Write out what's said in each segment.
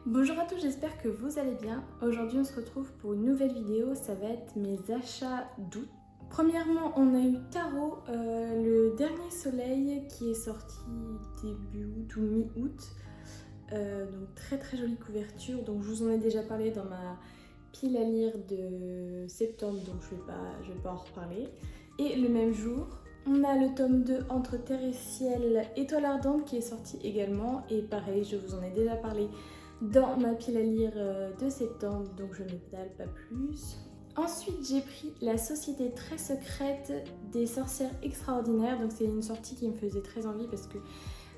Bonjour à tous, j'espère que vous allez bien. Aujourd'hui on se retrouve pour une nouvelle vidéo, ça va être mes achats d'août. Premièrement on a eu Tarot, le dernier soleil qui est sorti début août ou mi-août. Donc très jolie couverture, donc je vous en ai déjà parlé dans ma pile à lire de septembre, donc je vais pas en reparler. Et le même jour, on a le tome 2 Entre Terre et Ciel, Étoile Ardente qui est sorti également, et pareil je vous en ai déjà parlé dans ma pile à lire de septembre, donc je ne pédale pas plus. Ensuite j'ai pris La Société très secrète des sorcières extraordinaires, donc c'est une sortie qui me faisait très envie parce que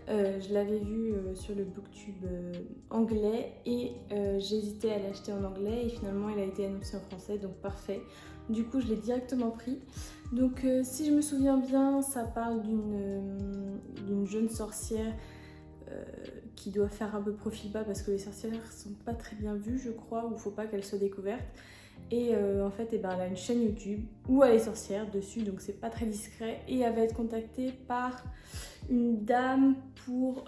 je l'avais vue sur le booktube anglais et j'hésitais à l'acheter en anglais et finalement il a été annoncé en français, donc parfait. Du coup je l'ai directement pris. Donc si je me souviens bien, ça parle d'une jeune sorcière qui doit faire un peu profil bas parce que les sorcières sont pas très bien vues je crois, ou faut pas qu'elles soient découvertes. Et en fait elle a une chaîne YouTube où elle est sorcière dessus, donc c'est pas très discret, et elle va être contactée par une dame pour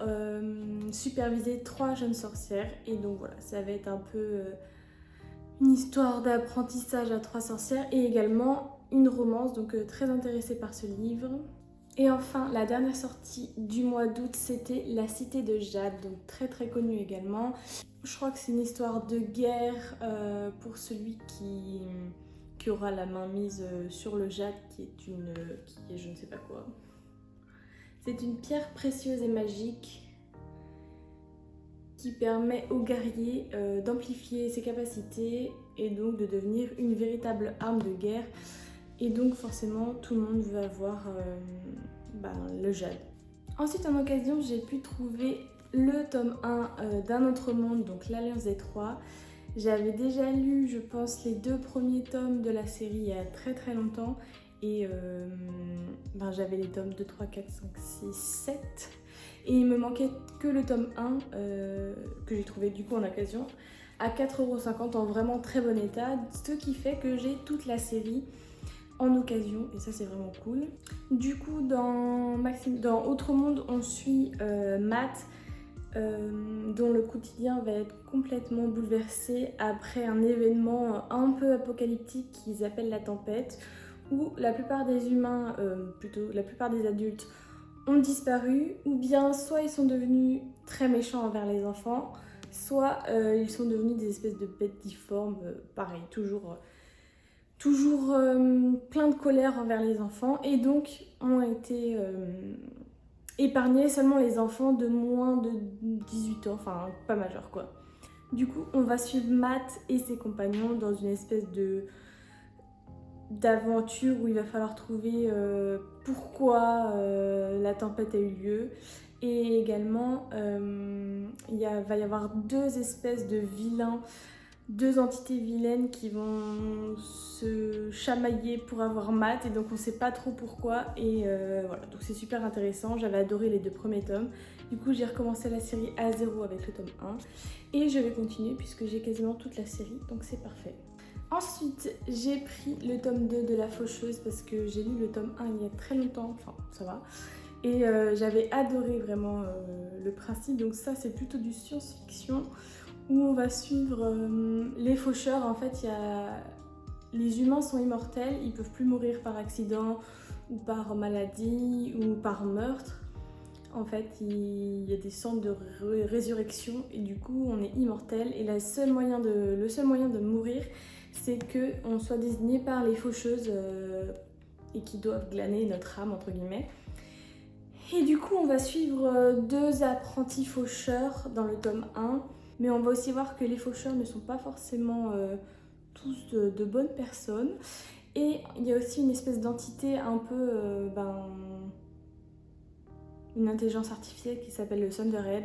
superviser 3 jeunes sorcières, et donc voilà, ça va être un peu une histoire d'apprentissage à 3 sorcières et également une romance, donc très intéressée par ce livre. Et enfin, la dernière sortie du mois d'août, c'était La Cité de Jade, donc très connue également. Je crois que c'est une histoire de guerre pour celui qui aura la main mise sur le jade, qui est je ne sais pas quoi. C'est une pierre précieuse et magique qui permet aux guerriers d'amplifier ses capacités et donc de devenir une véritable arme de guerre. Et donc forcément tout le monde veut avoir le jade. Ensuite en occasion j'ai pu trouver le tome 1 d'Un autre monde, donc l'Alliance des Trois. J'avais déjà lu je pense les 2 premiers tomes de la série il y a très longtemps et j'avais les tomes 2, 3, 4, 5, 6, 7 et il me manquait que le tome 1 que j'ai trouvé du coup en occasion à 4,50€ en vraiment très bon état, ce qui fait que j'ai toute la série en occasion et ça c'est vraiment cool. Du coup dans Autre Monde on suit Matt dont le quotidien va être complètement bouleversé après un événement un peu apocalyptique qu'ils appellent la tempête, où la plupart des humains, plutôt la plupart des adultes ont disparu, ou bien soit ils sont devenus très méchants envers les enfants, soit ils sont devenus des espèces de bêtes difformes, pareil, toujours plein de colère envers les enfants, et donc ont été épargnés seulement les enfants de moins de 18 ans, enfin pas majeurs quoi. Du coup on va suivre Matt et ses compagnons dans une espèce d'aventure où il va falloir trouver pourquoi la tempête a eu lieu. Et également va y avoir 2 espèces de vilains, 2 entités vilaines qui vont se chamailler pour avoir Matt, et donc on sait pas trop pourquoi, et voilà, donc c'est super intéressant. J'avais adoré les 2 premiers tomes, du coup j'ai recommencé la série à 0 avec le tome 1 et je vais continuer puisque j'ai quasiment toute la série, donc c'est parfait. Ensuite j'ai pris le tome 2 de La Faucheuse parce que j'ai lu le tome 1 il y a très longtemps, enfin ça va, et j'avais adoré vraiment le principe. Donc ça c'est plutôt du science-fiction où on va suivre les faucheurs. En fait les humains sont immortels, ils peuvent plus mourir par accident ou par maladie ou par meurtre. En fait il y a des centres de résurrection et du coup on est immortel, et le seul moyen de mourir c'est qu'on soit désigné par les faucheuses et qui doivent glaner notre âme entre guillemets. Et du coup on va suivre 2 apprentis faucheurs dans le tome 1, mais on va aussi voir que les faucheurs ne sont pas forcément tous de bonnes personnes, et il y a aussi une espèce d'entité un peu une intelligence artificielle qui s'appelle le Thunderhead,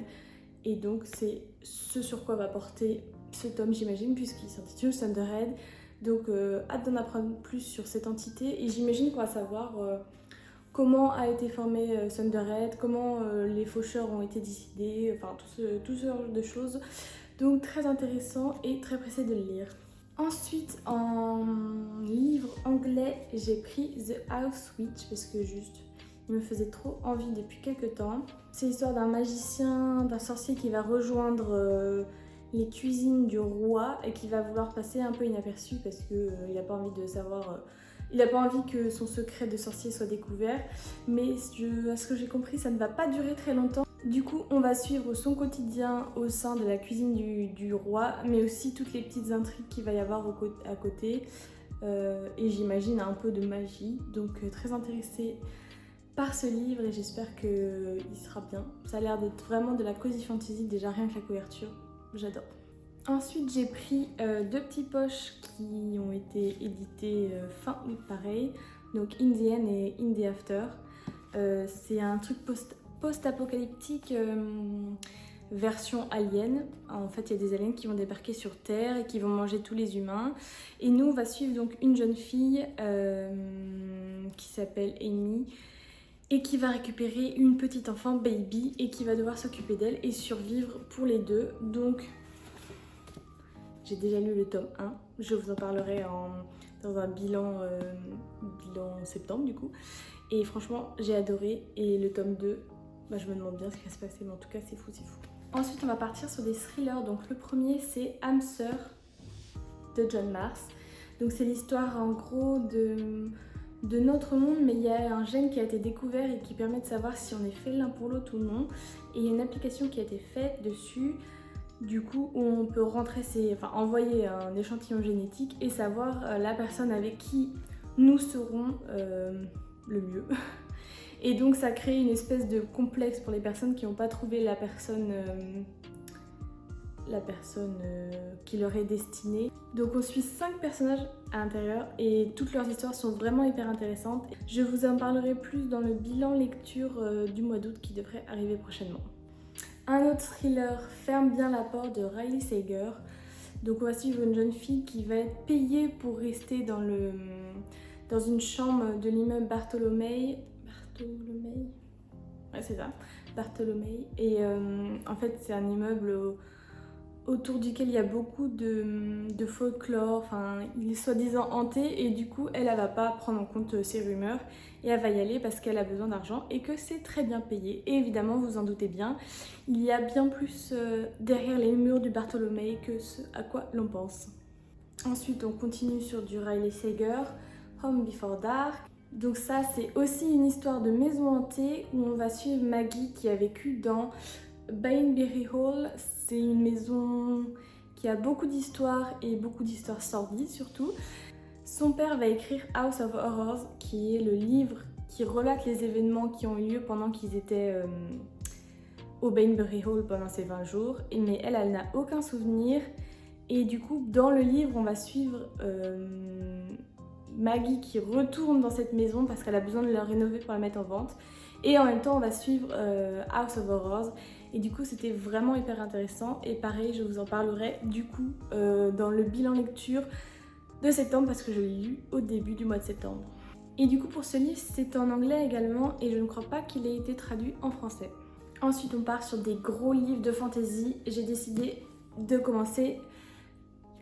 et donc c'est ce sur quoi va porter ce tome j'imagine, puisqu'il s'intitule Thunderhead. Donc hâte d'en apprendre plus sur cette entité, et j'imagine qu'on va savoir comment a été formé Thunderhead, comment les faucheurs ont été décidés, enfin tout ce genre de choses. Donc très intéressant et très pressée de le lire. Ensuite en livre anglais j'ai pris The House Witch parce que juste il me faisait trop envie depuis quelques temps. C'est l'histoire d'un magicien, d'un sorcier qui va rejoindre les cuisines du roi et qui va vouloir passer un peu inaperçu parce que il n'a pas envie de savoir, il n'a pas envie que son secret de sorcier soit découvert. Mais à ce que j'ai compris, ça ne va pas durer très longtemps. Du coup, on va suivre son quotidien au sein de la cuisine du roi, mais aussi toutes les petites intrigues qu'il va y avoir à côté. Et j'imagine un peu de magie, donc très intéressée par ce livre et j'espère qu'il sera bien. Ça a l'air d'être vraiment de la cozy fantasy, déjà rien que la couverture, j'adore. Ensuite j'ai pris deux petits poches qui ont été édités fin août pareil, donc In the End et In the After. C'est un truc post-apocalyptique version alien. En fait il y a des aliens qui vont débarquer sur Terre et qui vont manger tous les humains. Et nous on va suivre donc une jeune fille qui s'appelle Amy et qui va récupérer une petite enfant baby et qui va devoir s'occuper d'elle et survivre pour les deux. Donc j'ai déjà lu le tome 1, je vous en parlerai dans un bilan septembre du coup. Et franchement j'ai adoré et le tome 2, je me demande bien ce qui va se passer mais en tout cas c'est fou, c'est fou. Ensuite on va partir sur des thrillers, donc le premier c'est âme sœur de John Marrs. Donc c'est l'histoire en gros de notre monde, mais il y a un gène qui a été découvert et qui permet de savoir si on est fait l'un pour l'autre ou non. Et il y a une application qui a été faite dessus, du coup, où on peut envoyer un échantillon génétique et savoir la personne avec qui nous serons le mieux. Et donc ça crée une espèce de complexe pour les personnes qui n'ont pas trouvé la personne qui leur est destinée. Donc on suit 5 personnages à l'intérieur et toutes leurs histoires sont vraiment hyper intéressantes. Je vous en parlerai plus dans le bilan lecture du mois d'août qui devrait arriver prochainement. Un autre thriller, Ferme bien la porte de Riley Sager. Donc on va suivre une jeune fille qui va être payée pour rester dans une chambre de l'immeuble Bartholomew. Ouais c'est ça, Bartholomew. Et en fait c'est un immeuble autour duquel il y a beaucoup de folklore, enfin il est soi-disant hanté et du coup elle va pas prendre en compte ces rumeurs et elle va y aller parce qu'elle a besoin d'argent et que c'est très bien payé. Et évidemment vous en doutez bien, il y a bien plus derrière les murs du Bartholomew que ce à quoi l'on pense. Ensuite on continue sur du Riley Sager, Home Before Dark. Donc ça c'est aussi une histoire de maison hantée où on va suivre Maggie qui a vécu dans Banbury Hall. C'est une maison qui a beaucoup d'histoires et beaucoup d'histoires sordides surtout. Son père va écrire House of Horrors qui est le livre qui relate les événements qui ont eu lieu pendant qu'ils étaient au Banbury Hall pendant ces 20 jours. Mais elle n'a aucun souvenir et du coup dans le livre on va suivre Maggie qui retourne dans cette maison parce qu'elle a besoin de la rénover pour la mettre en vente. Et en même temps on va suivre House of Horrors. Et du coup c'était vraiment hyper intéressant et pareil je vous en parlerai du coup dans le bilan lecture de septembre parce que je l'ai lu au début du mois de septembre. Et du coup pour ce livre c'est en anglais également et je ne crois pas qu'il ait été traduit en français. Ensuite on part sur des gros livres de fantasy. J'ai décidé de commencer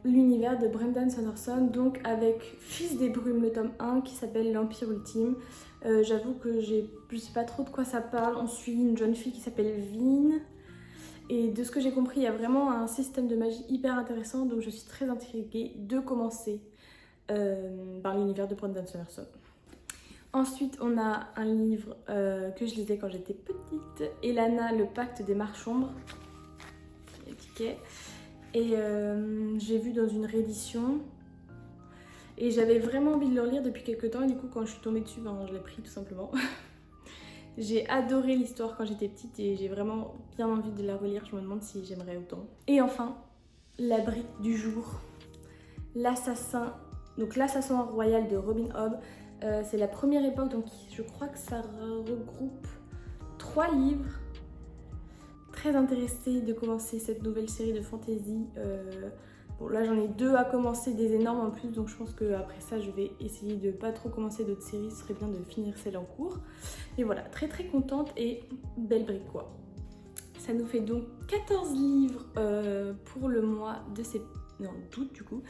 l'univers de Brandon Sanderson, donc avec Fils des Brumes, le tome 1 qui s'appelle L'Empire Ultime. J'avoue que je sais pas trop de quoi ça parle. On suit une jeune fille qui s'appelle Vin et de ce que j'ai compris il y a vraiment un système de magie hyper intéressant, donc je suis très intriguée de commencer par l'univers de Brandon Sanderson. Ensuite on a un livre que je lisais quand j'étais petite, Elana, le pacte des marches-ombres, étiquette. Et j'ai vu dans une réédition et j'avais vraiment envie de le relire depuis quelques temps et du coup quand je suis tombée dessus, je l'ai pris tout simplement. J'ai adoré l'histoire quand j'étais petite et j'ai vraiment bien envie de la relire, je me demande si j'aimerais autant. Et enfin, l'abri du jour, l'assassin, donc l'assassin royal de Robin Hobb. C'est la première époque, donc je crois que ça regroupe 3 livres. Très intéressée de commencer cette nouvelle série de fantasy. Bon là j'en ai 2 à commencer, des énormes en plus, donc je pense qu'après ça je vais essayer de pas trop commencer d'autres séries, ce serait bien de finir celle en cours. Et voilà, très très contente et belle brique quoi. Ça nous fait donc 14 livres pour le mois d'août du coup.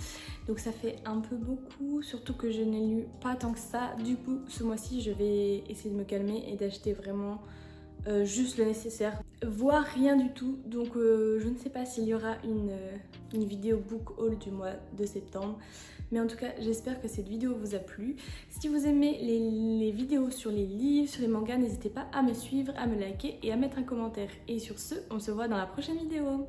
Donc ça fait un peu beaucoup, surtout que je n'ai lu pas tant que ça. Du coup ce mois-ci je vais essayer de me calmer et d'acheter vraiment juste le nécessaire, voire rien du tout. Donc je ne sais pas s'il y aura une vidéo book haul du mois de septembre. Mais en tout cas, j'espère que cette vidéo vous a plu. Si vous aimez les vidéos sur les livres, sur les mangas, n'hésitez pas à me suivre, à me liker et à mettre un commentaire. Et sur ce, on se voit dans la prochaine vidéo.